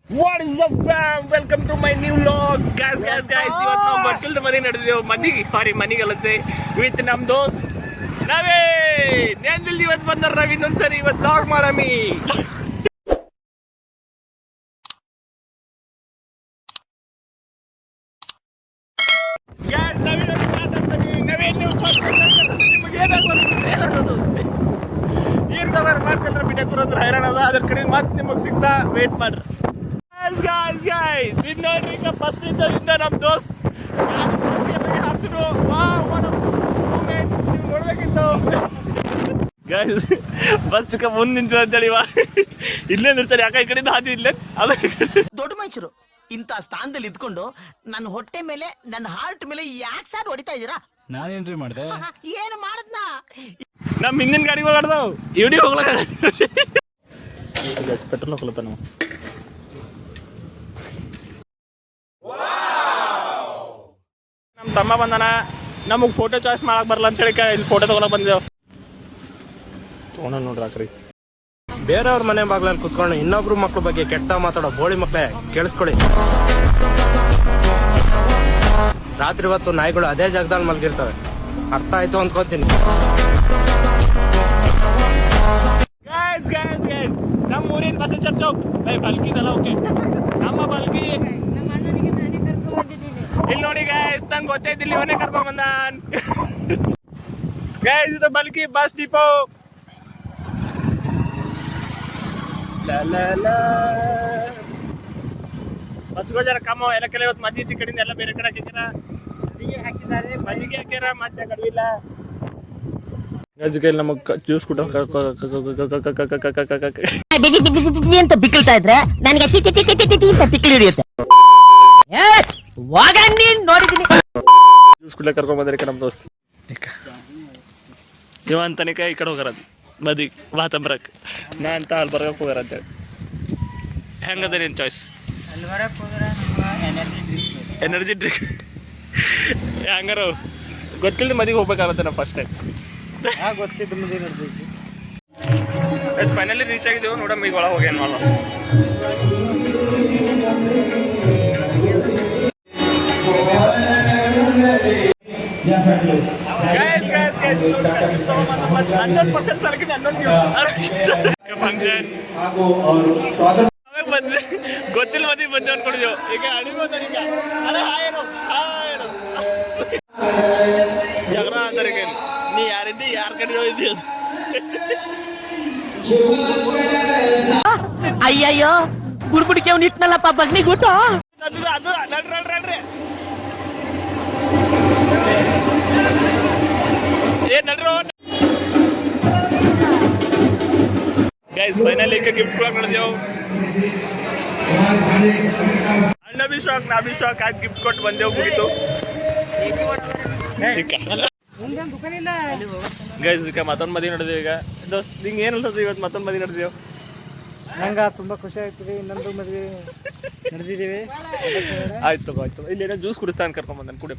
What is up fam? Welcome to my new vlog. Guys, ಇವತ್ತು ನಾವು ಬರ್ತಿಲ್ದ ಮನೆಗಲ್ಲತ್ತೆ with ನಮ್ ದೋಸ್ತ್ ನಾವೇ ನೇಂದಿಲ್ ಇವತ್ತು ಬಂದಾರ ನಾವ್ ಇನ್ನೊಂದ್ಸರಿ ಇವತ್ತು ವ್ಲಾಗ್ ಮಾಡಮಿ. Guys, ನವೀನ್ ನಿಮ್ಗೆ ಏನಾಗೋದು ಮಾಡ್ಕೊಂಡ್ರೆ ಬಿಟ್ಟು ತುರಂದ್ರೆ ಹೈರಾಣ ಅದ. ಅದ್ರ ಕಡೆ ಮತ್ತೆ ನಿಮಗೆ ಸಿಗ್ತಾ ವೇಟ್ ಮಾಡ್ರಿ. ನೋಡ್ರಿ ಈಗ ಬಸ್ ನಿಂತದಿಂದ ನಮ್ ದೋಸ್ತ್ ನೋಡ್ಬೇಕಿತ್ತು ಬಸ್ ಮುಂದೆ ನಿಂತು ಅಂತೇಳಿ ಇಲ್ಲೇ ನಿಲ್ತಾರೆ. ಯಾಕ ಈ ಕಡೆಯಿಂದ ಹಾದಿ ಇಲ್ಲೇ ಅದ ದೊಡ್ಡ ಮನುಷ್ಯರು ಇಂಥ ಸ್ಥಾನದಲ್ಲಿ ಇದ್ಕೊಂಡು ನನ್ನ ಹೊಟ್ಟೆ ಮೇಲೆ ನನ್ನ ಹಾರ್ಟ್ ಮೇಲೆ ಯಾಕೆ ಸಾರ್ ಹೊಡಿತಾ ಇದೀರಾ? ನಾನೇನ್ರಿ ಮಾಡ್ದೆ? ಏನು ಮಾಡದ್ನಾ? ನಮ್ ಹಿಂದಿನ ಗಾಡಿ ಹೋಗ್ಲಾಡ್ದಾವ್ ಇಡೀ ಹೋಗ್ಲಕ್ಕ ಪೆಟ್ರೋಲ್ ಹೋಗ್ಲತ್ತ ನಾವು. ನಮ್ ತಮ್ಮ ಬಂದಾನ, ನಮಗ್ ಫೋಟೋ ಚಾಯ್ಸ್ ಮಾಡಕ್ ಬರಲ್ಲ ಅಂತ ಹೇಳಿ ಇಲ್ಲಿ ಫೋಟೋ ತಗೊಳಕ್ ಬಂದಿದ್ದೇವ್. ತಗೊಂಡ ನೋಡ್ರಿ ಆಕ್ರಿ ಬೇರೆಯವ್ರ ಮನೆ ಬಾಗ್ಲಲ್ಲಿ ಕುತ್ಕೊಂಡು ಇನ್ನೊಬ್ರು ಮಕ್ಳ ಬಗ್ಗೆ ಕೆಟ್ಟ ಮಾತಾಡೋ ಬೋಳಿ ಮಕ್ಳೇ ಕೇಳಿಸ್ಕೊಳ್ಳಿ. ರಾತ್ರಿ ಹೊತ್ತು ನಾಯಿಗಳು ಅದೇ ಜಾಗದಲ್ಲಿ ಮಲಗಿರ್ತವೆ. ಅರ್ಥ ಆಯ್ತು ಅಂದ್ಕೋತೀನಿ. ನಮ್ಮ ಊರಿನ ಬಸವೇಶ್ವರ ಚೌಕ್ ಬಲ್ಕಿದಲ್ಲ. ಓಕೆ, ನಮ್ಮ ಬಲ್ಕಿ ಇಲ್ಲಿ ನೋಡಿ ಗೈಸ್, ನಂಗೆ ಗೊತ್ತೈತಿಲ್ಲ ಇವನೇ ಕರ್ಕೊಂಡ್ ಬಂದಾನ್. ಗೈಸ್ ಇದು ಬಲ್ಕಿ ಬಸ್ ಡಿಪೋ. ಬಸ್ಗಳು ಜರ ಕಮ್ಮ ಎಲ್ಲ ಕೆಲ ಇವತ್ತು ಮದ್ದಿ ಕಡೆಯಿಂದ ಎಲ್ಲ ಬೇರೆ ಕಡೆ ಹಾಕಿದ್ದಾರೆ. ಮದ್ದಿಗೆ ಹಾಕ್ಯಾರ ಮತ್ತೆ ಕಡಿವಿಲ್ಲ. ಗಜ್ಕೈಲಿ ನಮಗ್ ಜ್ಯೂಸ್ ಕುಟ ಅಂತ ಬಿಕ್ಕಳ್ತಾ ಇದ್ರೆ ನನಗೆ ಬಿಕ್ಕಳು ಹಿಡಿಯುತ್ತೆ. ನೋಡಿದೀನಿ ಜ್ಯೂಸ್ ಕುಡ್ಲೆ ಕರ್ಕೊಂಡ್ ಬಂದ್ರಿ ನಮ್ ದೋಸ್ತ್ ಇವ ಅಂತನಿಕ ಈ ಕಡೆ ಹೋಗಾರದು ಮದಿ ವಾತಂಬ್ರಕ್. ನಾ ಅಂತ ಅಲ್ಲಿ ಬರ್ಗಕ್ ಹೋಗಾರ ಅಂತೇಳಿ. ಹೆಂಗದ ನಿನ್ ಚಾಯ್ಸ್? ಎನರ್ಜಿ ಡ್ರಿಂಕ್ ಹಂಗಾರ ಗೊತ್ತಿಲ್ಲದ ಮದಿಗೆ ಹೋಗ್ಬೇಕಾಗತ್ತೆ ನಾವು ಫಸ್ಟ್ ಟೈಮ್. ಗೊತ್ತಿದ್ದು ಮುಂದೆ ಫೈನಲಿ ರೀಚ್ ಆಗಿದ್ದೇವೆ. ನೋಡಮ್ಮ ಈಗ ಒಳಗೆ ಹೋಗ್ಯಾನ ಮಾಡ. ಗೊತ್ತಿಲ್ಲ ಮದಿಗೆ ಬಂದೆ ಅನ್ಕೊಂಡಿದ್ದೇವು. ಈಗ ಅಡಿಬೋದೀಗ ಜಗಳ ಅಂತಾರೆ ನೀ ಯಾರಿದ್ದಿ ಯಾರ ಕಡೆ ಹೋಗಿದ್ದಿ ಅದು. ಅಯ್ಯಯ್ಯೋ ಬುಡ್ಬುಡಿಕೆ ಅವ್ನು ಇಟ್ನಲ್ಲಪ್ಪ ಬಗ್ನಿ ಗುಟ್ಟು. ಅದು ನಡ್ರಿ ನಡ್ರು. ಗೈಸ್ ಫೈನಲಿ ಈಗ ಗಿಫ್ಟ್ ಕೊಡಕ್ ನೋಡಿದೆವು. ಅಣ್ಣ ಬಿ ಶಾಕ್ ಆಯ್ತು. ಗಿಫ್ಟ್ ಕೊಟ್ಟು ಬಂದೆವು, ಮುಗಿತು. ಗೈಸ್ ಈಗ ಮತ್ತೊಂದು ಮದಿ ನಡೆದೇವು. ಈಗ ದೋಸ್ತ್ ನಿಂಗೆ ಏನು ಅನ್ಸೋದು ಇವತ್ತು ಮತ್ತೊಂದು ಮದಿ ನಡೆದೇವು? ನಂಗೆ ತುಂಬಾ ಖುಷಿ ಆಗ್ತದೆ. ಇನ್ನೊಂದು ಮದುವೆ ನಡೆದಿದ್ದೇವೆ. ಆಯ್ತು ಇಲ್ಲಿ ಏನೋ ಜ್ಯೂಸ್ ಕುಡಿಸ್ತಾನೆ ಕರ್ಕೊಂಡ್ ಬಂದಾನೆ ಕುಡಿ.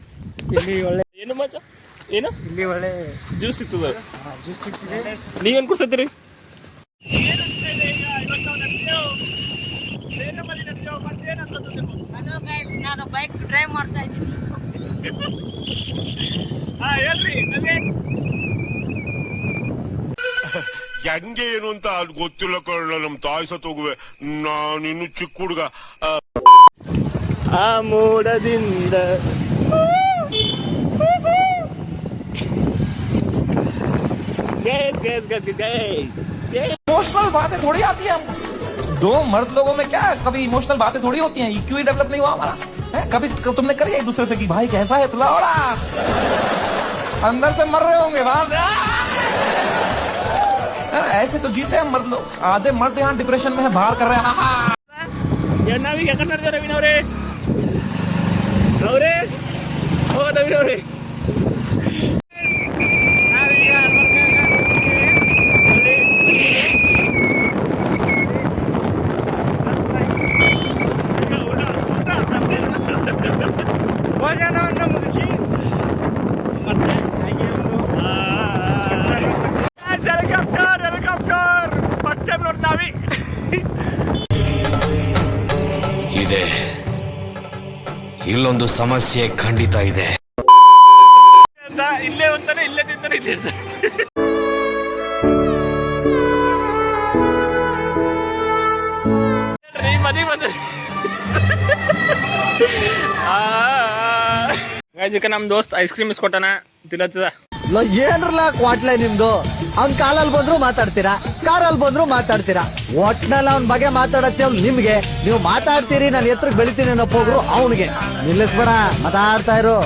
ಇಲ್ಲಿ ಒಳ್ಳೆ ಏನು ಮಚ್ಚ ಏನು ಇಲ್ಲಿ ಒಳ್ಳೆ ಜ್ಯೂಸ್ ಸಿಗ್ತದ. ಜ್ಯೂಸ್ ಸಿಗ್ತಿದೆ. ನೀವೇನು ಕುಡಿಸ್ತೀರಿ? ನಾನು ಬೈಕ್ ಡ್ರೈವ್ ಮಾಡ್ತಾ ಇದ್ದೀನಿ. ಹೆಂಗೆ ಏನು ಅಂತ ಅದು ಗೊತ್ತಿಲ್ಲ ಕಣ. ನಮ್ ತಾಯಿ ಸತ್ತೋಗುವೆ, ನಾನಿನ್ನು ಚಿಕ್ಕ ಹುಡುಗ. ಆ ಮೋಡದಿಂದ इमोशनल बातें थोड़ी आती है हमको. दो मर्द लोगों में क्या कभी इमोशनल बातें थोड़ी होती हैं. EQ ही डेवलप नहीं हुआ हमारा है. कभी तुमने करी एक दूसरे से कि भाई कैसा है तुला, अंदर से मर रहे होंगे वहां से. ऐसे तो जीते हैं मर्द लोग. आधे मर्द यहाँ डिप्रेशन में है, बाहर कर रहे हैं. ನಾವೀಗ ಯಾಕಂದ್ರೆ ನವೀನ್ ಅವರೇ ನವೀನ್ ಅವರೇ ಭೋಜನವನ್ನು ಮುಗಿಸಿ ಮತ್ತೆ ಹೆಲಿಕಾಪ್ಟರ್ ಫಸ್ಟ್ ಟೈಮ್ ನೋಡ್ತಾವಿ. ಇಲ್ಲೊಂದು ಸಮಸ್ಯೆ ಖಂಡಿತ ಇದೆ. ಅಂತ ಇಲ್ಲೇ ಒಂತಾನೆ ಇಲ್ಲೇ ತಿಂತಾನೆ ಇಲ್ಲೇ ಮದಿ ಬಂದ ಗಾಜಿಕ ನಮ್ ದೋಸ್ತ್ ಐಸ್ ಕ್ರೀಮ್ ಇಸ್ಕೊಟ್ಟಾನ ತಿನ್ನತ್ತದ. ಏನ್ರಲ್ಲ ಕ್ವಾಟ್ಲೆ ನಿಮ್ದು? ಅವ್ನ್ ಕಾಲಲ್ಲಿ ಬಂದ್ರು ಮಾತಾಡ್ತೀರಾ, ಕಾರಲ್ಲಿ ಬಂದ್ರು ಮಾತಾಡ್ತೀರಾ. ಒಟ್ನಲ್ಲಿ ಅವ್ನ ಬಗ್ಗೆ ಮಾತಾಡತ್ತೆ ನಿಮ್ಗೆ. ನೀವು ಮಾತಾಡ್ತೀರಿ, ನಾನು ಎತ್ತರಕ್ಕೆ ಬೆಳಿತೀನಿ ಅನ್ನೋ ಹೋಗ್ರು ಅವ್ನಿಗೆ. ನಿಲ್ಲಿಸ್ಬೇಡ, ಮಾತಾಡ್ತಾ ಇರು.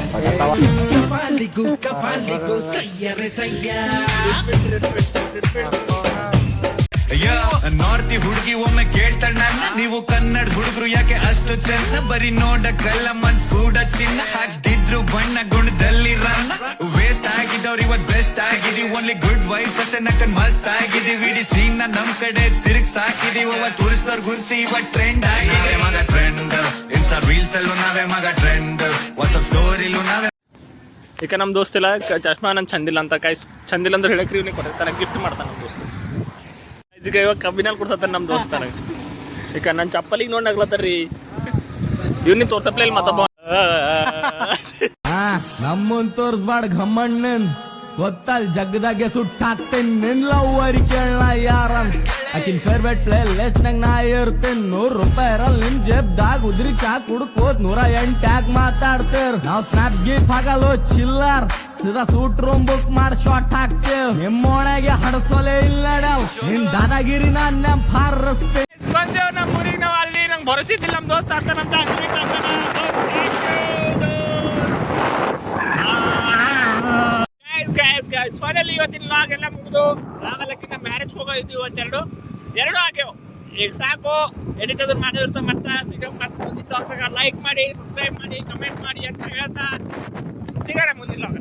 ನಾರ್ತಿ ಹುಡುಗಿ ಒಮ್ಮೆ ಕೇಳ್ತಾಳ ನನ್ನ, ನೀವು ಕನ್ನಡ ಹುಡುಗರು ಯಾಕೆ ಅಷ್ಟು ಚೆನ್ನ, ಬರೀ ನೋಡಕ್ಕಲ್ಲ ಮನ್ಸ್ ಕೂಡ ಚಿನ್ನ, ಹಾಕ್ತಿದ್ರು ಬಣ್ಣ ಗುಣದಲ್ಲಿ ರನ್ನ. ವೇಸ್ಟ್ ಆಗಿದ್ದವ್ರು ಇವತ್ ಬೆಸ್ಟ್ ಆಗಿದೀವಿ, ಓನ್ಲಿ ಗುಡ್ ವೈಬ್ಸ್ ಅಷ್ಟೇ ನಕ್ಕನ್ ಮಸ್ತ್ ಆಗಿದೀವಿ. ಇಡೀ ಸೀನ್ ನಮ್ ಕಡೆ ತಿರುಗ್ ಸಾಕಿದೀವಿ, ಟೂರಿಸ್ಟರ್ ಗುರ್ಸಿ ಇವತ್ ಟ್ರೆಂಡ್ ಆಗಿದೆ ಮಗ. ಟ್ರೆಂಡ್ ಇನ್ಸ್ಟಾ ರೀಲ್ಸ್ ಅಲ್ಲೂ ನಾವೇ ಮಗ ಟ್ರೆಂಡ್, ವಾಟ್ಸ್ಆಪ್ ಸ್ಟೋರಿಲೂ ನಾವೇ. ಈಗ ನಮ್ ದೋಸ್ತಿಲ್ಲ ಚಶ್ಮಾ ನನ್ ಚಂದಿಲ್ಲ ಅಂತ ಚಂದಿಲ್ಲ ಅಂದ್ರೆ ಹೇಳಕ್ರಿ ಇವ್ನಿಗೆ ಕೊಡ್ತಾನೆ, ಗಿಫ್ಟ್ ಮಾಡ್ತಾನೆ ನಮ್ ದೋಸ್ತ. ಈಗ ಇವಾಗ ಕಬ್ಬಿನಲ್ಲಿ ಕೊಡ್ಸತ್ತ ನಮ್ ದೋಸ್ತಾನ. ಈಗ ನನ್ ಚಪ್ಪಲಿಗೆ ನೋಡ್ ನಗ್ಲತ್ತಾರ್ರಿ, ಇವ್ನಿಗೆ ತೋರ್ಸಪ್ಲೆ ಇಲ್ಲಿ ಮಾತಪ್ಪ. ನಮ್ಮನ್ ತೋರ್ಸ್ಬಾಡ್ ಘಮ್ಮಣ್ಣನ್, ಗೊತ್ತಲ್ ಜಗ್ಗದಾಗೆ ಸುಟ್ಟಾಕ್ತೇನ್ ನಿನ್ ಲವ್ವರಿ ಕೇಳ ಯಾರನ್. ಆಕಿನ್ ಫೇವ್ರೇಟ್ ಪ್ಲೇ ಲಿಸ್ಟ್ ನಾಗ ನಾ ಇರ್ತೇನ್. ₹100 ಇರಲ್ ನಿನ್ ಜೇಬ್ದಾಗ, ಉದ್ರಿ ಚಾ ಕುಡ್ಕೋತ್ 108 ಟ್ಯಾಗ್ ಮಾತಾಡ್ತೇರ್. ನಾವ್ ಸ್ನಾಪ್ ಗೀಪ್ ಹಾಗಲ್ಲೋ ಚಿಲ್ಲರ್, ಸೀದಾ ಸೂಟ್ ರೂಮ್ ಬುಕ್ ಮಾಡಿ ಶಾರ್ಟ್ ಹಾಕ್ತೇವ್. ನಿಮ್ಮೊಳಗೆ ಹಡಸೋಲೆ ಇಲ್ಲ ನಿನ್ ದಾದಾಗಿರಿ ನಾನ್ ನೆಂಪಾರಸ್ತೇ. ಬಂದೇವ್ ನಮ್ಮ ಊರಿಗೆ, ನಾವ್ ಅಲ್ಲಿ ನಂಗೆ ಭರಸಿದ್ದಿಲ್ಲ ನಮ್ ದೋಸ್ತ ಆಗ್ತಾನಂತ. ಫೈನಲಿ ಇವತ್ತಿನ ಲಾಗ್ ಎಲ್ಲ ಮುಗಿದು ಆಗಲಕ್ಕಿಂತ ಮ್ಯಾರೇಜ್ ಹೋಗೋದು ಇವತ್ತೆರಡು ಆಗ್ಯಾವ. ಈಗ ಸಾಕು, ಎಡಿಟ್ ಅದ್ರ ಮಾಡಿರ್ತ ಮತ್ತೆ ಲೈಕ್ ಮಾಡಿ, ಸಬ್ಸ್ಕ್ರೈಬ್ ಮಾಡಿ, ಕಮೆಂಟ್ ಮಾಡಿ ಅಂತ ಹೇಳ್ತಾ ಸಿಗೋಣ ಮುಂದಿನ ಲಾಗ್.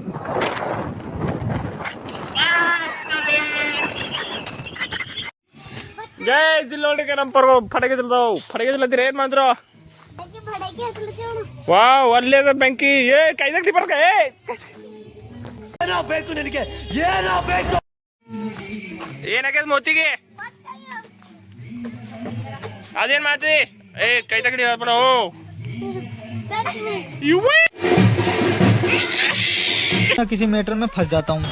ಜೈ ಜಿಲ್ಲೋಳಿಗೆ ನಮ್ಮ ಫಡಗಿದ್ರದವು ಏನ್ ಮಾಡಿದ್ರು? ವಾವ್, ಅಲ್ಲೇ ಬೆಂಕಿ. ಕೈದಾಗ ಬರ್ಕ. ಏನೋ ಬೇಕು ನಿನಗೆ, ಏನೋ ಬೇಕು. ಏನಾಗ್ಯದ ಮೋತಿಗೆ? ಅದೇನ್ ಮಾತಿ? ಕೈ ತಗಡಿ ಬೇಡ. किसी मैटर में फंस जाता हूँ.